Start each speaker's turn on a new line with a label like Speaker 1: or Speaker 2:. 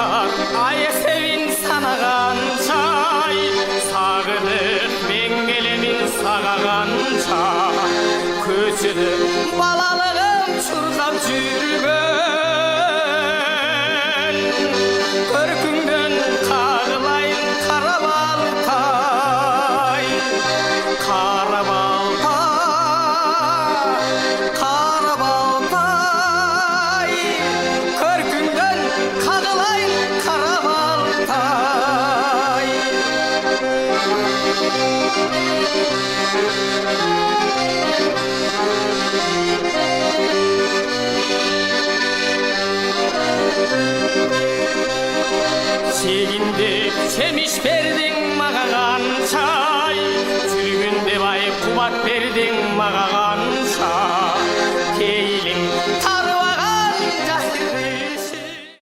Speaker 1: батар ай севин санағанша сағынып мен келемін сағағанша көшеді балалығым шырқап жүрген көркіңнен қағылайын қара балтай қара балтай көркіңнен қағылайын қара балтай сегінде семишпе